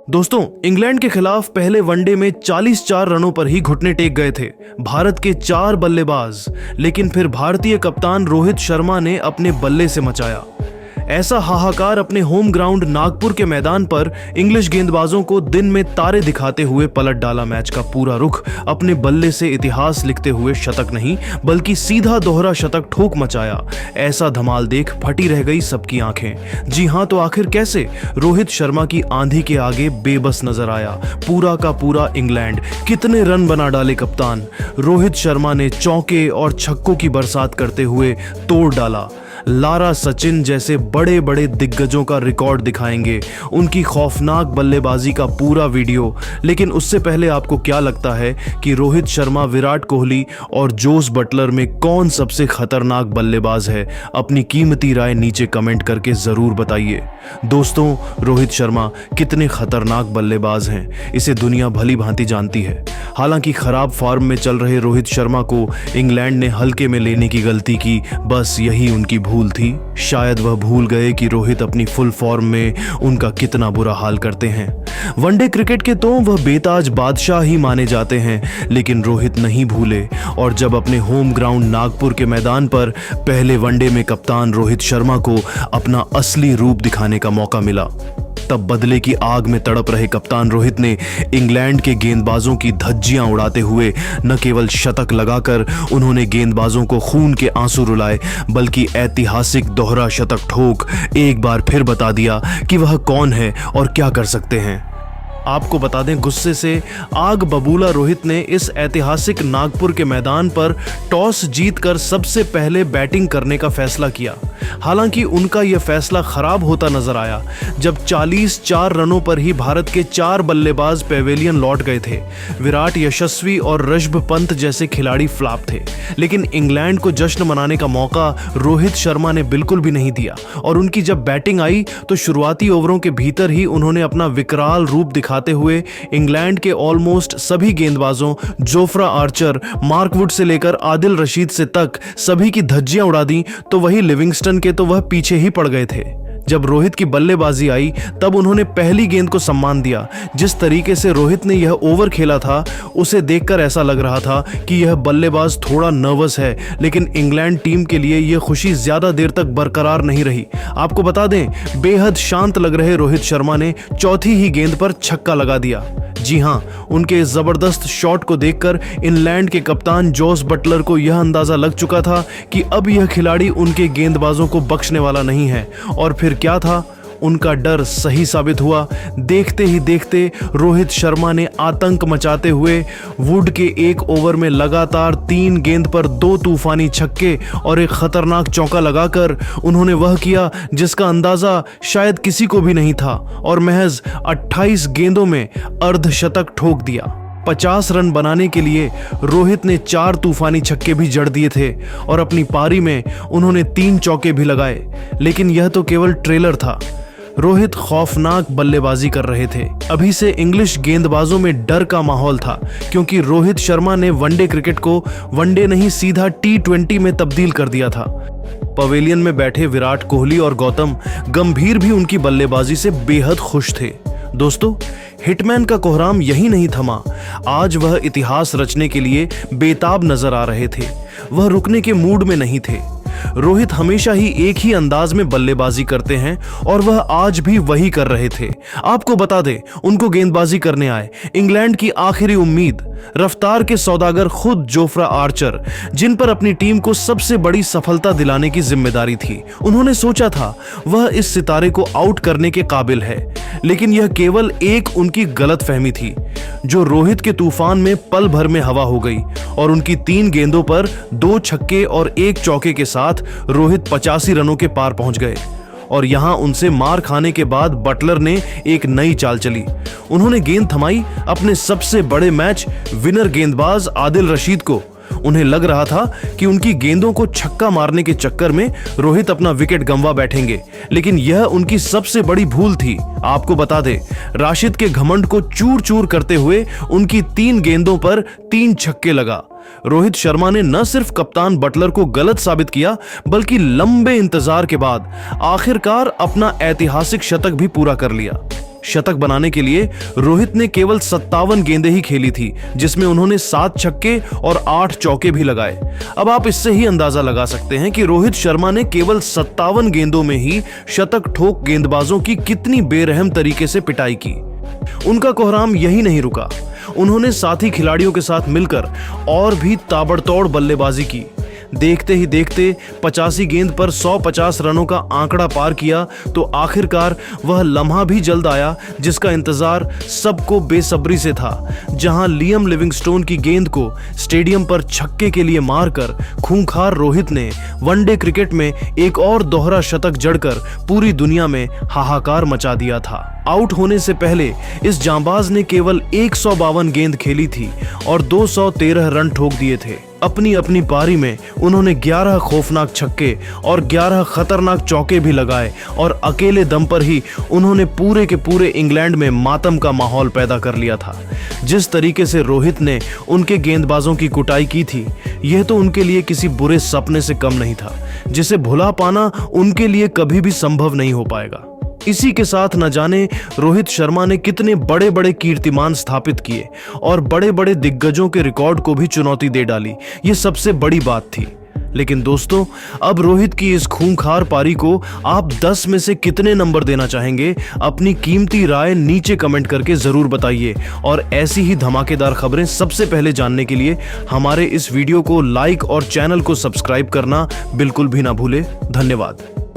दोस्तों, इंग्लैंड के खिलाफ पहले वनडे में 44 रनों पर ही घुटने टेक गए थे भारत के 4 बल्लेबाज। लेकिन फिर भारतीय कप्तान रोहित शर्मा ने अपने बल्ले से मचाया ऐसा हाहाकार अपने होम ग्राउंड नागपुर के मैदान पर। इंग्लिश गेंदबाजों को दिन में तारे दिखाते हुए पलट डाला मैच का पूरा रुख। अपने बल्ले से इतिहास लिखते हुए शतक नहीं बल्कि सीधा दोहरा शतक ठोक मचाया। ऐसा धमाल देख फटी रह गई सबकी आंखें। जी हां, तो आखिर कैसे? रोहित शर्मा की आंधी के आगे बेबस नजर आया पूरा का पूरा इंग्लैंड। कितने रन बना डाले कप्तान रोहित शर्मा ने, चौके और छक्कों की बरसात करते हुए तोड़ डाला। लारा सचिन जैसे बड़े बड़े दिग्गजों का रिकॉर्ड दिखाएंगे, उनकी खौफनाक बल्लेबाजी का पूरा वीडियो। लेकिन उससे पहले आपको क्या लगता है कि रोहित शर्मा, विराट कोहली और जोस बटलर में कौन सबसे खतरनाक बल्लेबाज है? अपनी कीमती राय नीचे कमेंट करके जरूर बताइए। दोस्तों, रोहित शर्मा कितने खतरनाक बल्लेबाज हैं इसे दुनिया भली भांति जानती है। हालांकि खराब फॉर्म में चल रहे रोहित शर्मा को इंग्लैंड ने हल्के में लेने की गलती की, बस यही उनकी भूल थी। शायद वह भूल गए कि रोहित अपनी फुल फॉर्म में उनका कितना बुरा हाल करते हैं। वनडे क्रिकेट के तो वह बेताज बादशाह ही माने जाते हैं, लेकिन रोहित नहीं भूले। और जब अपने होम ग्राउंड नागपुर के मैदान पर पहले वनडे में कप्तान रोहित शर्मा को अपना असली रूप दिखाने का मौका मिला, तब बदले की आग में तड़प रहे कप्तान रोहित ने इंग्लैंड के गेंदबाजों की धज्जियां उड़ाते हुए न केवल शतक लगाकर उन्होंने गेंदबाजों को खून के आंसू रुलाए, बल्कि ऐतिहासिक दोहरा शतक ठोक एक बार फिर बता दिया कि वह कौन है और क्या कर सकते हैं। आपको बता दें, गुस्से से आग बबूला रोहित ने इस ऐतिहासिक नागपुर के मैदान पर टॉस जीतकर सबसे पहले बैटिंग करने का फैसला किया। हालांकि उनका यह फैसला खराब होता नजर आया जब 44 रनों पर ही भारत के 4 बल्लेबाज पेवेलियन लौट गए थे। विराट, यशस्वी और ऋषभ पंत जैसे खिलाड़ी फ्लॉप थे, लेकिन इंग्लैंड को जश्न मनाने का मौका रोहित शर्मा ने बिल्कुल भी नहीं दिया। और उनकी जब बैटिंग आई तो शुरुआती ओवरों के भीतर ही उन्होंने अपना विकराल रूप दिखाते हुए इंग्लैंड के ऑलमोस्ट सभी गेंदबाजों, Jofra Archer, Mark would say लेकर आदिल रशीद से तक सभी की धज्जियां उड़ा दी। तो वही लिविंगस्टन के तो वह पीछे ही पड़ गए थे। जब रोहित की बल्लेबाजी आई तब उन्होंने पहली गेंद को सम्मान दिया। जिस तरीके से रोहित ने यह ओवर खेला था उसे देखकर ऐसा लग रहा था कि यह बल्लेबाज थोड़ा नर्वस है, लेकिन इंग्लैंड टीम के लिए यह खुशी ज्यादा देर तक बरकरार नहीं रही। आपको बता दें, बेहद शांत लग रहे रोहित शर्मा ने चौथी ही गेंद पर छक्का लगा दिया। जी हां, उनके इस जबरदस्त शॉट को देखकर इंग्लैंड के कप्तान जोस बटलर को यह अंदाजा लग चुका था कि अब यह खिलाड़ी उनके गेंदबाजों को बख्शने वाला नहीं है। और फिर क्या था, उनका डर सही साबित हुआ। देखते ही देखते रोहित शर्मा ने आतंक मचाते हुए वुड के एक ओवर में लगातार 3 गेंद पर 2 तूफानी छक्के और एक खतरनाक चौका लगाकर उन्होंने वह किया जिसका अंदाजा शायद किसी को भी नहीं था, और महज 28 गेंदों में अर्धशतक ठोक दिया। 50 रन बनाने के लिए रोहित ने 4 तूफानी छक्के भी जड़ दिए थे और अपनी पारी में उन्होंने 3 चौके भी लगाए। लेकिन यह तो केवल ट्रेलर था। रोहित खौफनाक बल्लेबाजी कर रहे थे। अभी से इंग्लिश गेंदबाजों में डर का माहौल था, क्योंकि रोहित शर्मा ने वनडे क्रिकेट को वनडे नहीं सीधा T20 में तब्दील कर दिया था। पवेलियन में बैठे विराट कोहली और गौतम गंभीर भी उनकी बल्लेबाजी से बेहद खुश थे। दोस्तों, हिटमैन का कोहराम यही नहीं थमा। आज वह इतिहास रचने के लिए बेताब नजर आ रहे थे। वह रुकने के मूड में नहीं थे। रोहित हमेशा ही एक ही अंदाज में बल्लेबाजी करते हैं और वह आज भी वही कर रहे थे। आपको बता दें, उनको गेंदबाजी करने आए इंग्लैंड की आखिरी उम्मीद, रफ्तार के सौदागर खुद जोफ्रा आर्चर, जिन पर अपनी टीम को सबसे बड़ी सफलता दिलाने की जिम्मेदारी थी। उन्होंने सोचा था वह इस सितारे को आउट करने के काबिल है, लेकिन यह केवल एक उनकी गलतफहमी थी जो रोहित के तूफान में पल भर में हवा हो गई। और उनकी 3 गेंदों पर 2 छक्के और 1 चौके के साथ रोहित 85 रनों के पार पहुंच गए। और यहां उनसे मार खाने के बाद बटलर ने एक नई चाल चली। उन्होंने गेंद थमाई अपने सबसे बड़े मैच विनर गेंदबाज आदिल रशीद को। उन्हें लग रहा था कि उनकी गेंदों को छक्का मारने के चक्कर में रोहित अपना विकेट गंवा बैठेंगे, लेकिन यह उनकी सबसे बड़ी भूल थी। आपको बता दें, राशिद के घमंड को चूर चूर करते हुए उनकी 3 गेंदों पर 3 छक्के लगा। रोहित शर्मा ने न सिर्फ कप्तान बटलर को गलत साबित किया, बल्कि लंबे इंतजार के बाद आखिरकार अपना ऐतिहासिक शतक भी पूरा कर लिया। शतक बनाने के लिए रोहित ने केवल 57 गेंदें ही खेली थी, जिसमें उन्होंने 7 छक्के और 8 चौके भी लगाए। अब आप इससे ही अंदाजा लगा सकते हैं कि रोहित शर्मा ने केवल 57 गेंदों में ही शतक ठोक गेंदबाजों की कितनी बेरहम तरीके से पिटाई की। उनका कोहराम यही नहीं रुका, उन्होंने साथी खिलाड़ियों के साथ मिलकर और भी ताबड़तोड़ बल्लेबाजी की। देखते ही देखते 85 गेंद पर 150 रनों का आंकड़ा पार किया तो आखिरकार वह लम्हा भी जल्द आया जिसका इंतजार सबको बेसब्री से था, जहां लियम लिविंगस्टोन की गेंद को स्टेडियम पर छक्के के लिए मारकर खूंखार रोहित ने वनडे क्रिकेट में एक और दोहरा शतक जड़कर पूरी दुनिया में हाहाकार मचा दिया था। आउट होने से पहले इस जांबाज ने केवल 152 गेंद खेली थी और 213 रन ठोक दिए थे। अपनी अपनी पारी में उन्होंने 11 खौफनाक छक्के और 11 खतरनाक चौके भी लगाए और अकेले दम पर ही उन्होंने पूरे के पूरे इंग्लैंड में मातम का माहौल पैदा कर लिया था। जिस तरीके से रोहित ने उनके गेंदबाजों की कुटाई की थी, यह तो उनके लिए किसी बुरे सपने से कम नहीं था, जिसे भुला पाना उनके लिए कभी भी संभव नहीं हो पाएगा। इसी के साथ न जाने रोहित शर्मा ने कितने बड़े बड़े कीर्तिमान स्थापित किए और बड़े बड़े दिग्गजों के रिकॉर्ड को भी चुनौती दे डाली। ये सबसे बड़ी बात थी। लेकिन दोस्तों, अब रोहित की इस खूंखार पारी को आप 10 में से कितने नंबर देना चाहेंगे? अपनी कीमती राय नीचे कमेंट करके जरूर बताइए और ऐसी ही धमाकेदार खबरें सबसे पहले जानने के लिए हमारे इस वीडियो को लाइक और चैनल को सब्सक्राइब करना बिल्कुल भी ना भूले। धन्यवाद।